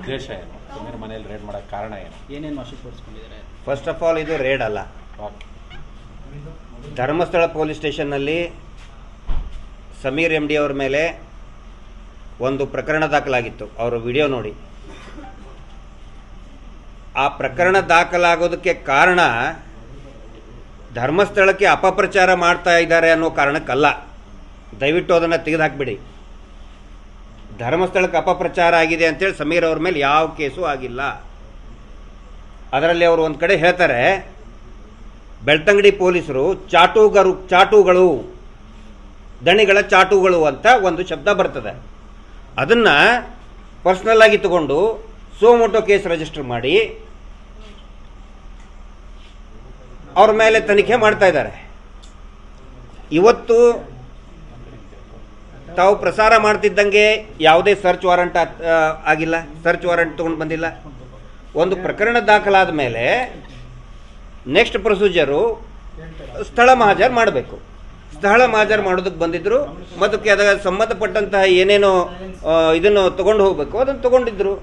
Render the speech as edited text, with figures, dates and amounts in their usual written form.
ಉದ್ದೇಶ ಏನು? ಸಮೀರ್ ಮನೆಯಲ್ಲಿ ರೇಡ್ ಮಾಡೋಕ್ಕೆ ಕಾರಣ ಏನು? ಏನೇನು ವಶಪಡಿಸ್ಕೊಂಡಿದ್ದಾರೆ? ಫಸ್ಟ್ ಆಫ್ ಆಲ್ ಇದು ರೇಡ್ ಅಲ್ಲ. ಧರ್ಮಸ್ಥಳ ಪೊಲೀಸ್ ಸ್ಟೇಷನ್ನಲ್ಲಿ ಸಮೀರ್ ಎಮ್ ಡಿ ಅವ್ರ ಮೇಲೆ ಒಂದು ಪ್ರಕರಣ ದಾಖಲಾಗಿತ್ತು. ಅವರು ವಿಡಿಯೋ ನೋಡಿ. ಆ ಪ್ರಕರಣ ದಾಖಲಾಗೋದಕ್ಕೆ ಕಾರಣ ಧರ್ಮಸ್ಥಳಕ್ಕೆ ಅಪಪ್ರಚಾರ ಮಾಡ್ತಾ ಇದ್ದಾರೆ ಅನ್ನೋ ಕಾರಣಕ್ಕಲ್ಲ. ದಯವಿಟ್ಟು ಅದನ್ನು ತೆಗೆದುಹಾಕ್ಬಿಡಿ. ಧರ್ಮಸ್ಥಳಕ್ಕೆ ಅಪಪ್ರಚಾರ ಆಗಿದೆ ಅಂತೇಳಿ ಸಮೀರ್ ಅವ್ರ ಮೇಲೆ ಯಾವ ಕೇಸು ಆಗಿಲ್ಲ. ಅದರಲ್ಲಿ ಅವರು ಒಂದು ಕಡೆ ಹೇಳ್ತಾರೆ, ಬೆಳ್ತಂಗಡಿ ಪೊಲೀಸರು ಚಾಟುಗಳು, ದಣಿಗಳ ಚಾಟುಗಳು ಅಂತ ಒಂದು ಶಬ್ದ ಬರ್ತದೆ. ಅದನ್ನು ಪರ್ಸ್ನಲ್ ಆಗಿ ತಗೊಂಡು ಸೋಮೋಟೋ ಕೇಸ್ ರಿಜಿಸ್ಟರ್ ಮಾಡಿ ಅವ್ರ ಮೇಲೆ ತನಿಖೆ ಮಾಡ್ತಾ ಇದ್ದಾರೆ. ಇವತ್ತು ತಾವು ಪ್ರಸಾರ ಮಾಡ್ತಿದ್ದಂಗೆ ಯಾವುದೇ ಸರ್ಚ್ ವಾರಂಟ್ ಆಗಿಲ್ಲ, ಸರ್ಚ್ ವಾರಂಟ್ ತೊಗೊಂಡು ಬಂದಿಲ್ಲ. ಒಂದು ಪ್ರಕರಣ ದಾಖಲಾದ ಮೇಲೆ ನೆಕ್ಸ್ಟ್ ಪ್ರೊಸೀಜರು ಸ್ಥಳ ಮಹಾಜರ್ ಮಾಡಬೇಕು. ಸ್ಥಳ ಮಹಾಜರ್ ಮಾಡೋದಕ್ಕೆ ಬಂದಿದ್ದರು. ಮತ್ತು ಅದಕ್ಕೆ ಸಂಬಂಧಪಟ್ಟಂತಹ ಏನೇನೋ ಇದನ್ನು ತೊಗೊಂಡು ಹೋಗಬೇಕು, ಅದನ್ನು ತೊಗೊಂಡಿದ್ರು.